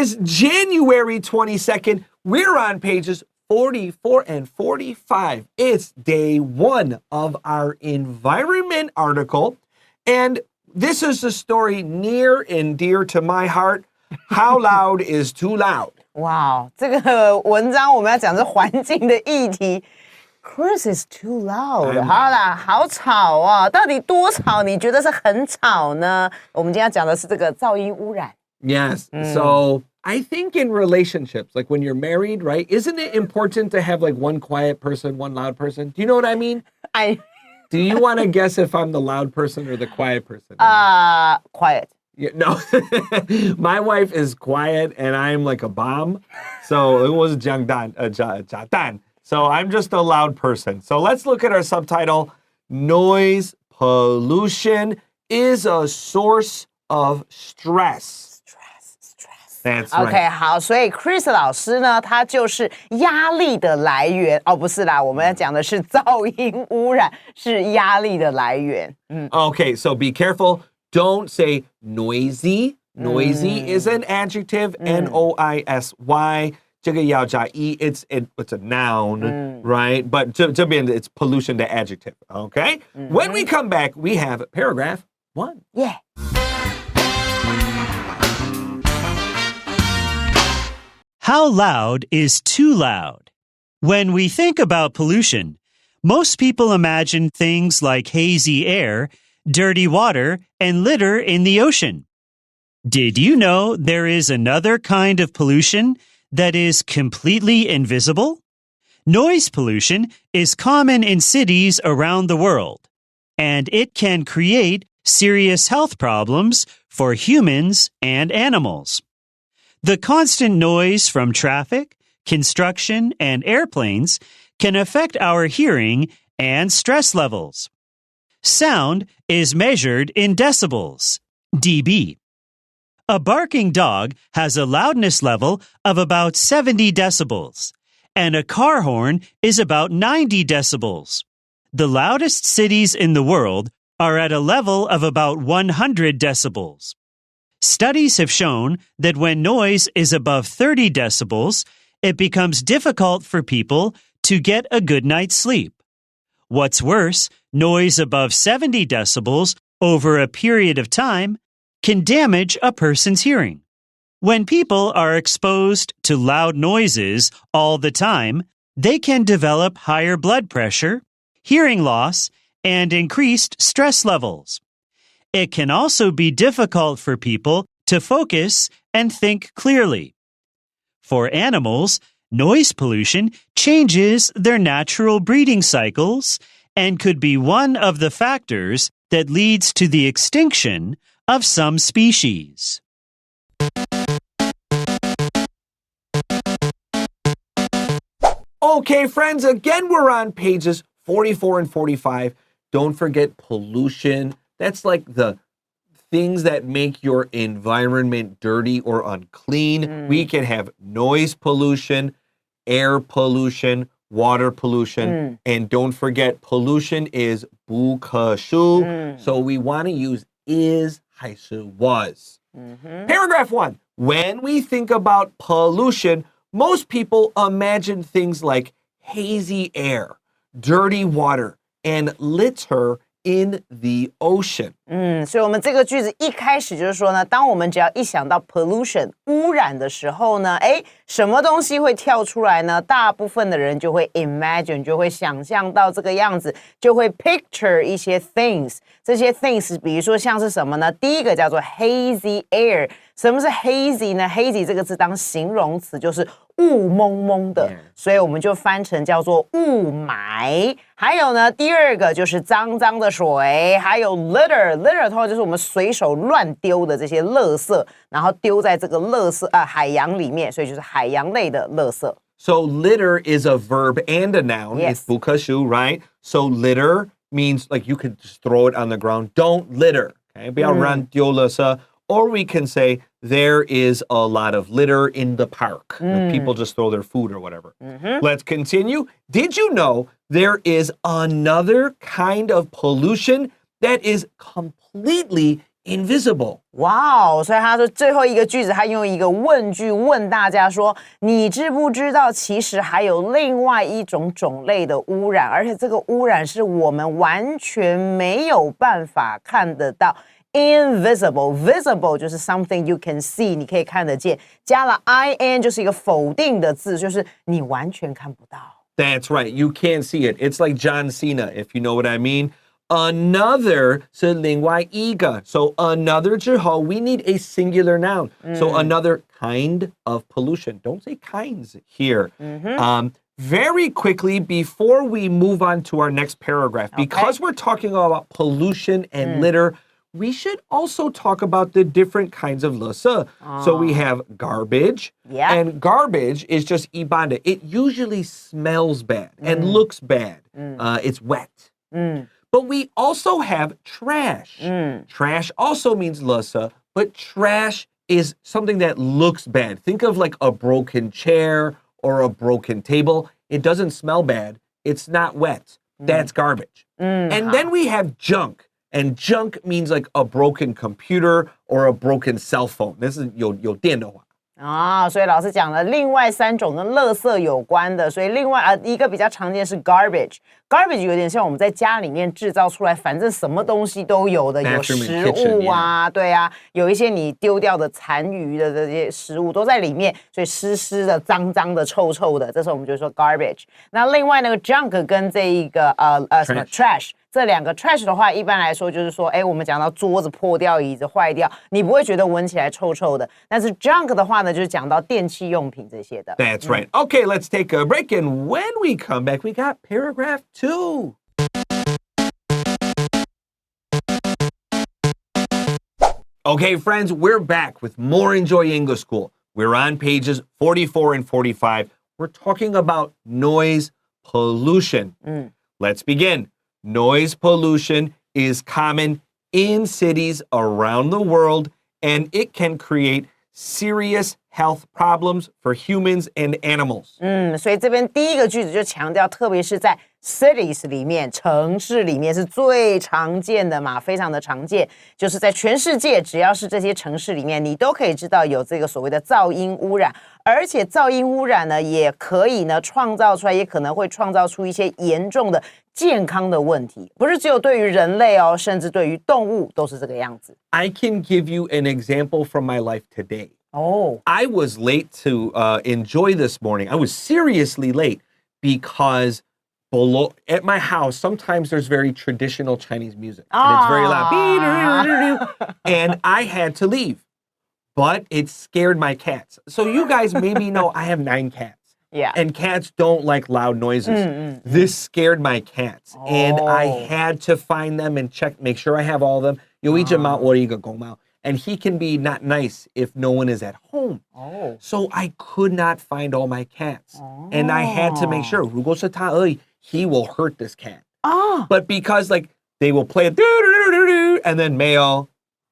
is January 22nd. We're on pages 44 and 45. It's day 1 of our environment article. And this is a story near and dear to my heart. How loud is too loud? 哇，这个文章我们要讲是环境的议题。Chris is too loud. 好啦，好吵啊！到底多吵？你觉得是很吵呢？我们今天要讲的是这个噪音污染。Yes. So I think in relationships, like when you're married, right? Isn't it important to have like one quiet person, one loud person? Do you know what I mean? Do you want to guess if I'm the loud person or the quiet person? Quiet. Yeah, no, my wife is quiet and I'm like a bomb. So it was 炸弹. So I'm just a loud person. So let's look at our subtitle. Noise pollution is a source of stress. That's right. OK， 好，所以 Chris 老师呢，他就是压力的来源。哦，不是啦，我们要讲的是噪音污染是压力的来源。Okay, so be careful. Don't say noisy. Noisy is an adjective, N-O-I-S-Y. 这个要加 e, it's a noun, right? But 这边 it's pollution, the adjective, okay? When we come back, we have paragraph 1. Yeah. How loud is too loud? When we think about pollution, most people imagine things like hazy air, dirty water, and litter in the ocean. Did you know there is another kind of pollution that is completely invisible? Noise pollution is common in cities around the world, and it can create serious health problems for humans and animals. The constant noise from traffic, construction, and airplanes can affect our hearing and stress levels. Sound is measured in decibels, dB. A barking dog has a loudness level of about 70 decibels, and a car horn is about 90 decibels. The loudest cities in the world are at a level of about 100 decibels. Studies have shown that when noise is above 30 decibels, it becomes difficult for people to get a good night's sleep. What's worse, noise above 70 decibels over a period of time can damage a person's hearing. When people are exposed to loud noises all the time, they can develop higher blood pressure, hearing loss, and increased stress levels. It can also be difficult for people to focus and think clearly. For animals, noise pollution changes their natural breeding cycles and could be one of the factors that leads to the extinction of some species. Okay, friends, again, we're on pages 44 and 45. Don't forget pollution. That's like the things that make your environment dirty or unclean. We can have noise pollution, air pollution, water pollution, and don't forget pollution is 不可数. So we want to use is 还是 was. Paragraph 1. When we think about pollution, most people imagine things like hazy air, dirty water, and litter in the ocean. 所以我们这个句子一开始就是说呢，当我们只要一想到 pollution 污染的时候呢，什么东西会跳出来呢？大部分的人就会 imagine， 就会想象到这个样子，就会 picture 一些 things。这些 things 比如说像是什么呢？第一个叫做 hazy air。什么是 hazy 呢？ hazy 这个字当形容词就是雾蒙蒙的，所以我们就翻成叫做雾霾。还有呢，第二个就是脏脏的水，还有 litter 通常就是我们随手乱丢的这些垃圾，然后丢在这个海洋里面，所以就是海洋类的垃圾。So litter is a verb and a noun. Yes. It's 不可数, right? So litter means like you could just throw it on the ground. Don't litter. Okay? 不要乱丢垃圾。Or we can say there is a lot of litter in the park. People just throw their food or whatever. Let's continue. Did you know there is another kind of pollution that is completely invisible. 哇哦，所以他说最后一个句子，他用一个问句问大家说：你知不知道，其实还有另外一种种类的污染，而且这个污染是我们完全没有办法看得到。Invisible, visible 就是 something you can see， 你可以看得见，加了 in 就是一个否定的字，就是你完全看不到。That's right. You can't see it. It's like John Cena, if you know what I mean. Another 是另外一个. So another 之后 we need a singular noun. So another kind of pollution. Don't say kinds here. Very quickly, before we move on to our next paragraph, because we're talking about pollution and litter, we should also talk about the different kinds of 垃圾. So we have garbage, and garbage is just ibanda. It usually smells bad and looks bad. It's wet. But we also have trash. Trash also means 垃圾, but trash is something that looks bad. Think of like a broken chair or a broken table. It doesn't smell bad. It's not wet. That's garbage. And then we have junk. And junk means like a broken computer or a broken cell phone. This is 有电的话。所以老师讲了另外3种跟垃圾有关的，所以另外一个比较常见是 garbage。garbage 有点像我们在家里面制造出来，反正什么东西都有的，有食物啊，对啊，有一些你丢掉的残余的这些食物都在里面，所以湿湿的、脏脏的、臭臭的，这时候我们就说 garbage。那另外那个 junk 跟这一个什么 trash。这两个 trash 的话，一般来说就是说，我们讲到桌子破掉、椅子坏掉，你不会觉得闻起来臭臭的。但是 junk 的话呢，就是讲到电器用品这些的。That's right. Okay, let's take a break, and when we come back, we got paragraph 2. Okay, friends, we're back with more Enjoy English School. We're on pages 44 and 45. We're talking about noise pollution. Let's begin. Noise pollution is common in cities around the world, and it can create serious health problems for humans and animals. 所以这边第一个句子就强调，特别是在 cities 里面，城市里面是最常见的嘛，非常的常见。就是在全世界，只要是这些城市里面，你都可以知道有这个所谓的噪音污染，而且噪音污染呢，也可以呢创造出来，也可能会创造出一些严重的健康的问题，不是只有对于人类哦，甚至对于动物都是这个样子。I can give you an example from my life today. I was late to enjoy this morning. I was seriously late because below at my house, sometimes there's very traditional Chinese music. And it's very loud. And I had to leave. But it scared my cats. So you guys maybe know I have 9 cats. Yeah. And cats don't like loud noises. This scared my cats. And I had to find them and make sure I have all of them. 有一只猫或一个公猫. And he can be not nice if no one is at home. So I could not find all my cats. And I had to make sure, 如果是他而已, he will hurt this cat. But because like they will play and then mail,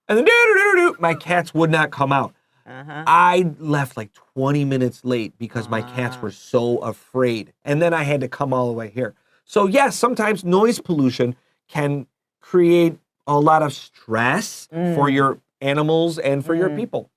and then my cats would not come out. I left like 20 minutes late because my cats were so afraid. And then I had to come all the way here. So yes, sometimes noise pollution can create a lot of stress for your animals and for your people.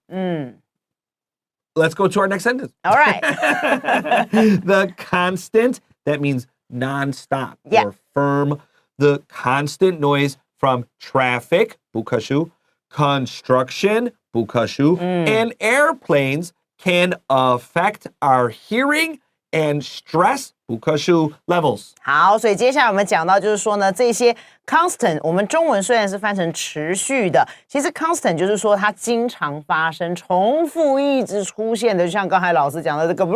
Let's go to our next sentence. All right. The constant, that means nonstop or firm. The constant noise from traffic, 不可数, construction, 不可数, and airplanes can affect our hearing and stress, 不可数 levels. 好，所以接下来我们讲到就是说呢，这些 constant 我们中文虽然是翻成持续的，其实 constant 就是说它经常发生、重复一直出现的，就像刚才老师讲的这个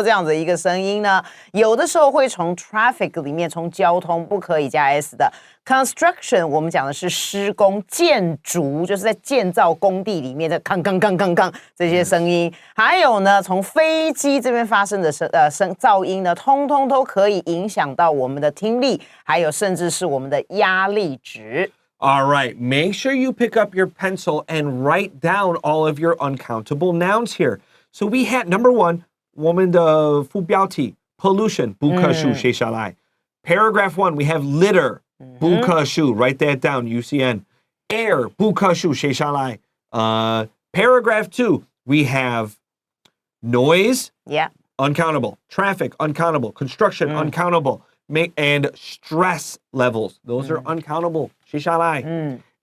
这样子一个声音呢，有的时候会从 traffic 里面，从交通不可以加 s 的 construction 我们讲的是施工、建筑，就是在建造工地里面的铿铿铿铿铿这些声音，还有呢从飞机这边发生的噪音呢，通通都可以影响到我们的听力，还有甚至是我们的压力值。All right, make sure you pick up your pencil and write down all of your uncountable nouns here. So we had number 1, 我们的副标题 pollution, 不可数写下来. Paragraph 1, we have litter, 不可数, write that down, UCN. air 不可数写下来。Paragraph 2, we have noise, uncountable, traffic, uncountable, construction, uncountable, and stress levels. Those are uncountable. 写下来。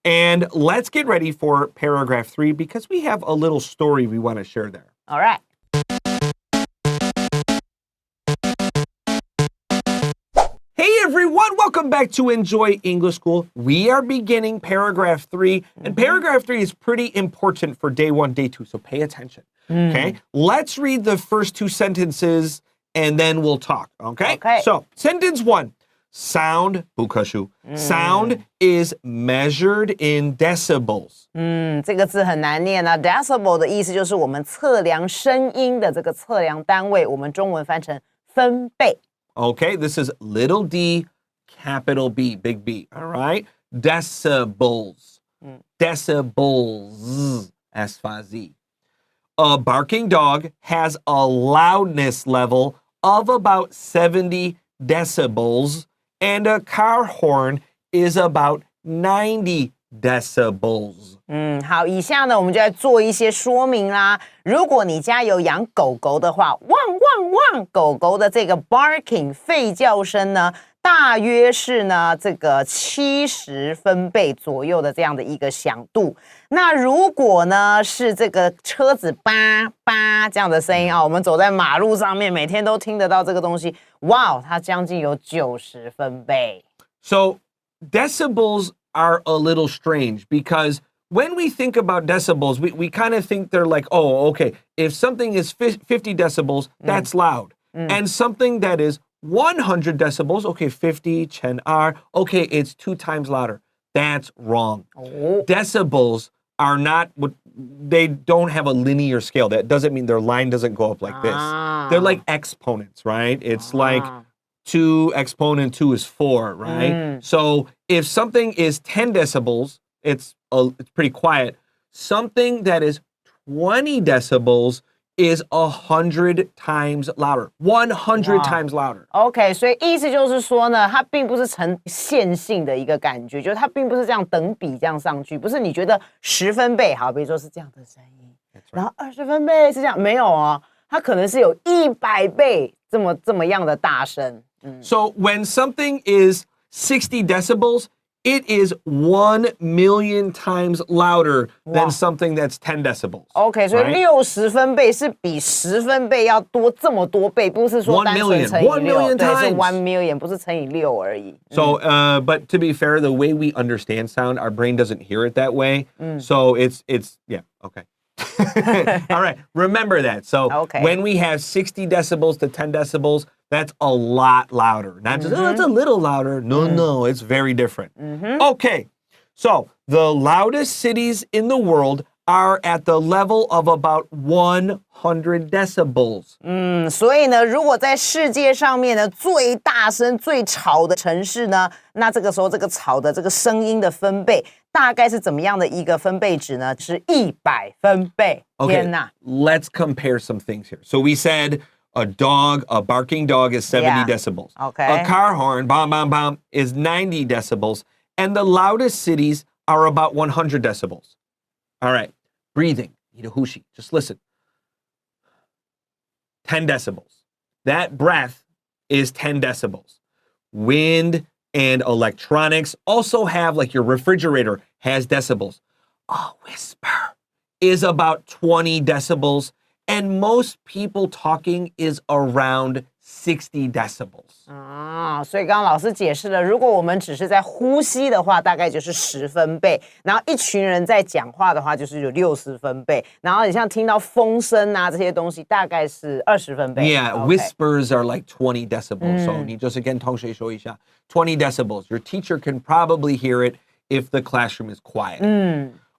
And let's get ready for paragraph 3 because we have a little story we want to share there. All right. Hey everyone, welcome back to Enjoy English School. We are beginning paragraph 3, and paragraph 3 is pretty important for day 1, day 2, so pay attention. Okay, let's read the first 2 sentences and then we'll talk. Okay? So, sentence 1. Sound, 不可数. Sound is measured in decibels. 这个字很难念啊。Decibel 的意思就是我们测量声音的这个测量单位，我们中文翻成分贝。Okay, this is little d, capital B, big B. All right? Decibels. Decibels. S-F-Z. A barking dog has a loudness level of about 70 decibels, and a car horn is about 90 decibels. 好，以下呢我们就来做一些说明啦。如果你家有养狗狗的话，汪汪汪，狗狗的这个 barking 吠叫声呢，大约是呢这个70分贝左右的这样的一个响度。那如果呢是这个车子叭叭这样的声音啊，我们走在马路上面，每天都听得到这个东西，哇，它将近有90分贝。So decibels are a little strange because when we think about decibels, we kind of think they're like, oh, okay, if something is 50 decibels, that's loud. And something that is 100 decibels, okay, 50, 10R, okay, it's 2 times louder. That's wrong. Decibels are not, they don't have a linear scale. That doesn't mean their line doesn't go up like this. They're like exponents, right? It's like 2 exponent 2 is 4, right? So if something is 10 decibels, it's pretty quiet. Something that is 20 decibels is 100 times louder. 100 times louder. OK, 所以意思就是说呢，它并不是呈线性的一个感觉，就是它并不是这样等比这样上去，不是你觉得10分贝好，比如说是这样的声音，然后20分贝是这样，没有哦，它可能是有100倍这么样的大声。So when something is 60 decibels, it is 1 million times louder than something that's 10 decibels. OK, 所以60分贝是比10分贝要多这么多倍，不是说单纯乘以6，对，是1 million， 不是乘以6而已。So, but to be fair, the way we understand sound, our brain doesn't hear it that way. So it's yeah, okay. All right, remember that. So when we have 60 decibels to 10 decibels, that's a lot louder. Not just, oh, it's a little louder. No, it's very different. Okay, so the loudest cities in the world are at the level of about 100 decibels. 所以呢，如果在世界上面呢最大声、最吵的城市呢，那这个时候这个吵的这个声音的分贝大概是怎么样的一个分贝值呢？是100分贝。天哪！ Let's compare some things here. So we said a barking dog is 70 decibels. Okay. A car horn, bam, bam, bam, is 90 decibels. And the loudest cities are about 100 decibels. All right. Breathing. 你的呼吸. Just listen. 10 decibels. That breath is 10 decibels. Wind and electronics also have, like your refrigerator has decibels. A whisper is about 20 decibels. And most people talking is around 60 decibels. 所以刚刚老师解释了，如果我们只是在呼吸的话，大概就是10分贝；然后一群人在讲话的话，就是有60分贝；然后你像听到风声啊这些东西，大概是20分贝。Yeah, whispers are like 20 decibels. So 你就是跟同学说一下 20 decibels. Your teacher can probably hear it if the classroom is quiet.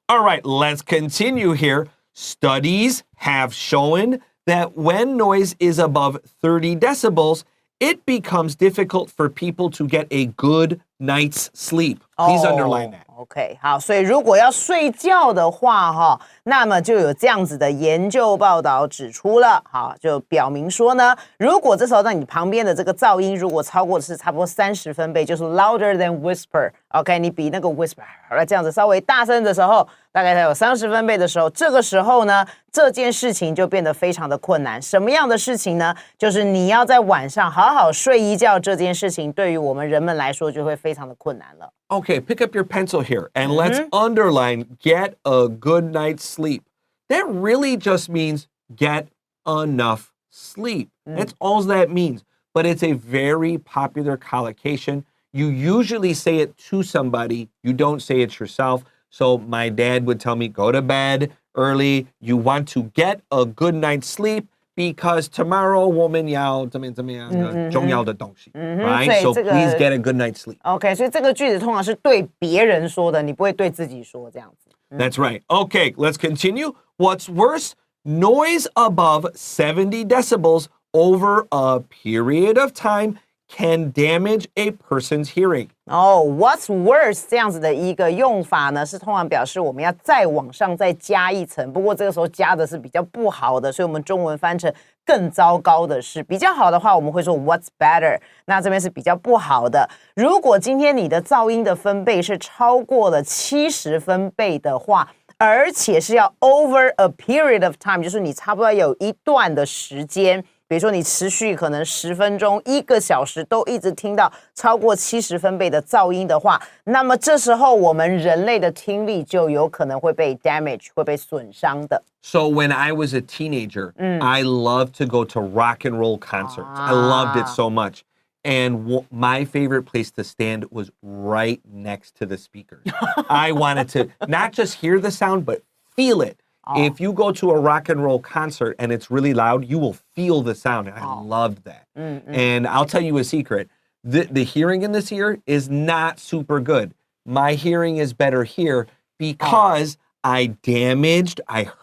All right, let's continue here. Studies have shown that when noise is above 30 decibels, it becomes difficult for people to get a good night's sleep. Please underline that. OK, 好，所以如果要睡觉的话，那么就有这样子的研究报道指出了，好，就表明说呢，如果这时候在你旁边的这个噪音如果超过是差不多30分贝，就是 louder than whisper OK， 你比那个 whisper 这样子稍微大声的时候，大概才有30分贝的时候，这个时候呢，这件事情就变得非常的困难。什么样的事情呢？就是你要在晚上好好睡一觉，这件事情对于我们人们来说就会非常的困难了。Okay, pick up your pencil here and let's underline get a good night's sleep. That really just means get enough sleep. That's all that means. But it's a very popular collocation. You usually say it to somebody. You don't say it yourself. So my dad would tell me, go to bed early. You want to get a good night's sleep because tomorrow 我们要怎么样重要的东西 right? So please get a good night's sleep. OK， 所以这个句子通常是对别人说的，你不会对自己说这样子。That's right. Okay, let's continue. What's worse? Noise above 70 decibels over a period of time can damage a person's hearing. What's worse 这样子的一个用法呢，是通常表示我们要再往上再加一层，不过这个时候加的是比较不好的，所以我们中文翻成更糟糕的是。比较好的话，我们会说 what's better， 那这边是比较不好的。如果今天你的噪音的分贝是超过了70分贝的话，而且是要 over a period of time， 就是你差不多有一段的时间，比如说你持续可能10分钟、1个小时都一直听到超过70分贝的噪音的话，那么这时候我们人类的听力就有可能会被 damage， 会被损伤的。So when I was a teenager, I loved to go to rock and roll concerts. I loved it so much. And my favorite place to stand was right next to the speakers. I wanted to not just hear the sound, but feel it. If you go to a rock and roll concert and it's really loud, you will feel the sound. And I loved that. And I'll tell you a secret. The hearing in this ear is not super good. My hearing is better here because I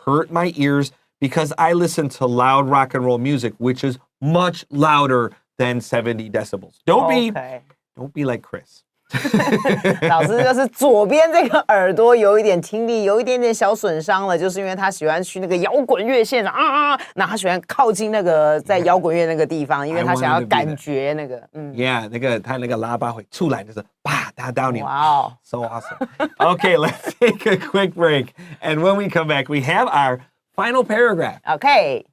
hurt my ears because I listen to loud rock and roll music, which is much louder than 70 decibels. Don't be like Chris. 老师就是左边这个耳朵有一点听力有一点点小损伤了，就是因为他喜欢去那个摇滚乐现场那他喜欢靠近那个在摇滚乐那个地方，因为他想要感觉那个Yeah, 他那个喇叭会出来就是啪打到你。Wow. So awesome. Okay, let's take a quick break. And when we come back, we have our final paragraph. Okay.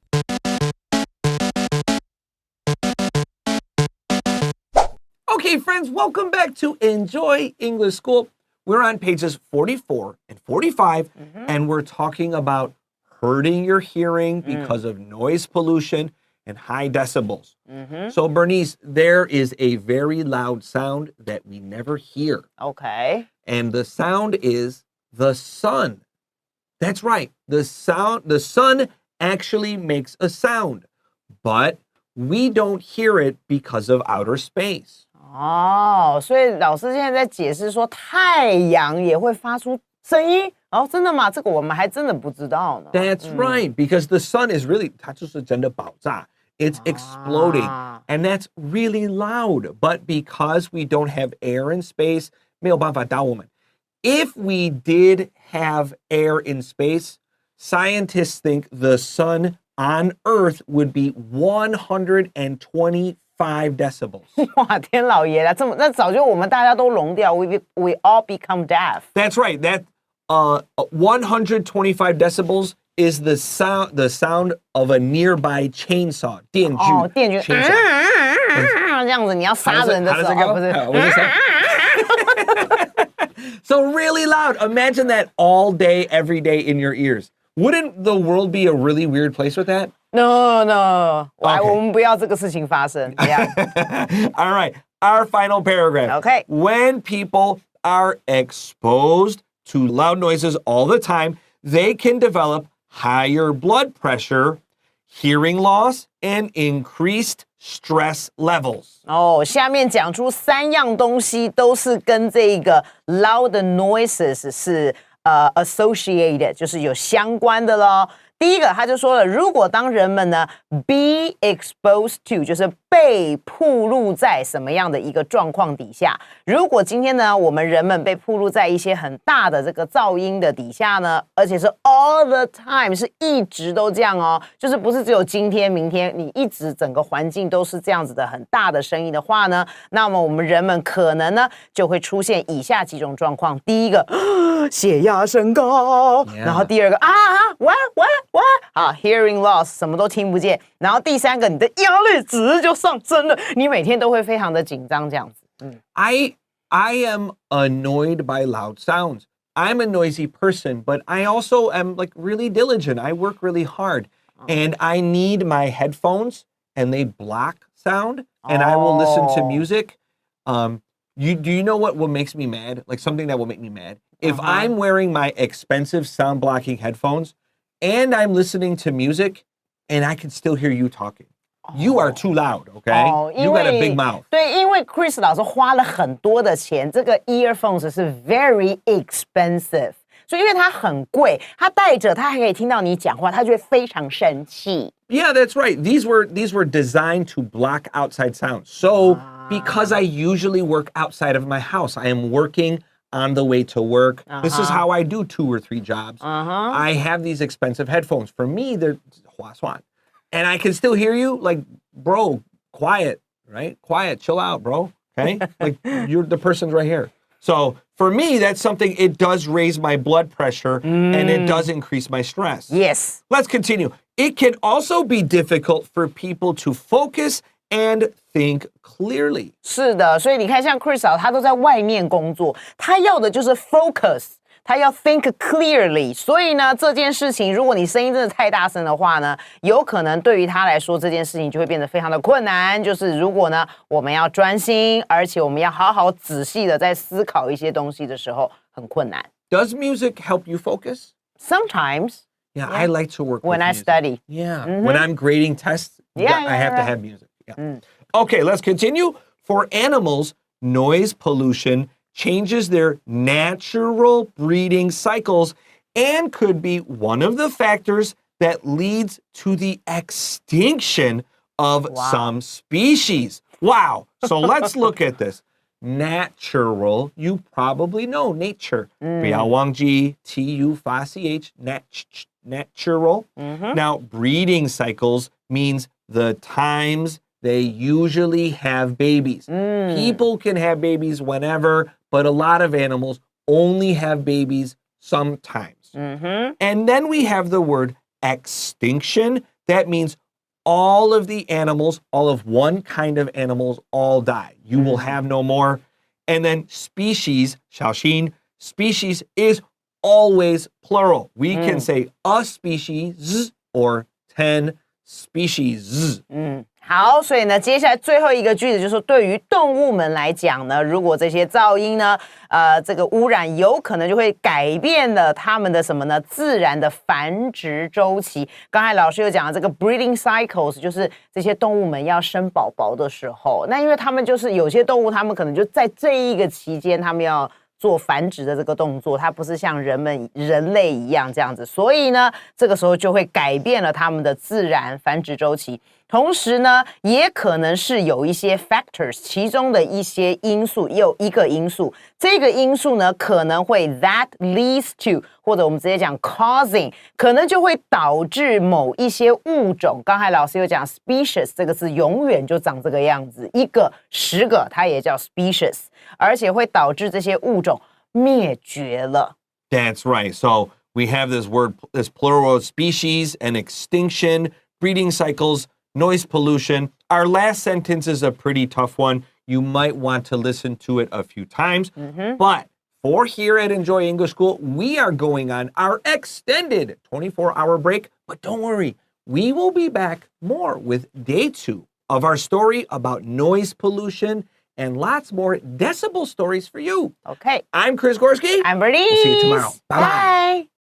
Okay, friends, welcome back to Enjoy English School. We're on pages 44 and 45, and we're talking about hurting your hearing because of noise pollution and high decibels. So, Bernice, there is a very loud sound that we never hear. Okay. And the sound is the sun. That's right. The sun actually makes a sound, but we don't hear it because of outer space. 所以老师现在在解释说太阳也会发出声音真的吗？这个我们还真的不知道呢。That's right, because the sun is really 它就是真的爆炸. It's exploding, and that's really loud. But because we don't have air in space, 没有办法到我们. If we did have air in space, scientists think the sun on Earth would be 125 decibels. 哇，天老爷啦，那早就我们大家都聋掉 we all become deaf. That's right. That 125 decibels is the sound of a nearby chainsaw. 电锯 chainsaw. 这样子你要杀人的时候，不是 So really loud. Imagine that all day, every day in your ears. Wouldn't the world be a really weird place with that? No. Okay. 我们不要这个事情发生。Yeah. All right. Our final paragraph. Okay. When people are exposed to loud noises all the time, they can develop higher blood pressure, hearing loss, and increased stress levels. 下面讲出3样东西都是跟这个 loud noises 是associated 就是有相关的咯。第一个他就说了，如果当人们呢 be exposed to 就是被暴露在什么样的一个状况底下，如果今天呢我们人们被暴露在一些很大的这个噪音的底下呢，而且是 all the time 是一直都这样哦，就是不是只有今天明天，你一直整个环境都是这样子的很大的声音的话呢，那么我们人们可能呢就会出现以下几种状况。第一个血压升高，然后第二个what 好 hearing loss 什么都听不见，然后第三个你的压力值就上升了，你每天都会非常的紧张这样子。I am annoyed by loud sounds. I'm a noisy person, but I also am like really diligent. I work really hard and I need my headphones and they block sound and I will listen to music. Do you know what makes me mad? Like something that will make me mad? If I'm wearing my expensive sound blocking headphones and I'm listening to music and I can still hear you talking. You are too loud, okay? You got a big mouth. 对，因为 Chris 老师花了很多的钱，这个 earphones 是 very expensive， 所以因为它很贵，他戴着他还可以听到你讲话，他就会非常生气。Yeah, that's right. These were designed to block outside sound. So because I usually work outside of my house, I am working on the way to work. This is how I do 2 or 3 jobs. I have these expensive headphones. For me, they're 划算. And I can still hear you, like, bro, quiet, right? Quiet, chill out, bro, okay? Like, the person's right here. So for me, that's something, it does raise my blood pressure and it does increase my stress. Yes. Let's continue. It can also be difficult for people to focus and think clearly. 是的，所以你看像 Chris 他都在外面工作，他要的就是 focus。他要 think clearly， 所以呢，这件事情如果你声音真的太大声的话呢，有可能对于他来说这件事情就会变得非常的困难。就是如果呢，我们要专心，而且我们要好好仔细的在思考一些东西的时候，很困难。Does music help you focus? Sometimes. Yeah, I like to work when with I music. study. Yeah, when I'm grading tests, I have to have music. Yeah. Okay, let's continue. For animals, noise pollution changes their natural breeding cycles and could be one of the factors that leads to the extinction of some species. Wow. So let's look at this. Natural, you probably know nature. 不要忘记 T-U-F-C-H, natural. Now, breeding cycles means the times they usually have babies. People can have babies whenever, but a lot of animals only have babies sometimes. And then we have the word extinction. That means all of the animals, all of one kind of animals, all die. You will have no more. And then species, 小心, species is always plural. We can say a species or 10 species. 好，所以呢，接下来最后一个句子就是说，对于动物们来讲呢，如果这些噪音呢，这个污染有可能就会改变了它们的什么呢？自然的繁殖周期。刚才老师有讲了这个 breeding cycles， 就是这些动物们要生宝宝的时候，那因为他们就是有些动物，他们可能就在这一个期间，他们要做繁殖的这个动作，它不是像人类一样这样子，所以呢，这个时候就会改变了它们的自然繁殖周期。同时呢，也可能是有一些 factors， 其中的一些因素，有一个因素，这个因素呢可能会 that leads to， 或者我们直接讲 causing， 可能就会导致某一些物种。刚才老师有讲 species 这个字永远就长这个样子，一个10个它也叫 species， 而且会导致这些物种灭绝了。That's right. So we have this word, this plural of species and extinction, breeding cycles, noise pollution. Our last sentence is a pretty tough one. You might want to listen to it a few times. But for here at Enjoy English School, we are going on our extended 24-hour break. But don't worry, we will be back more with day 2 of our story about noise pollution and lots more decibel stories for you. Okay. I'm Chris Gorski. I'm Bernice. We'll see you tomorrow. Bye-bye. Bye.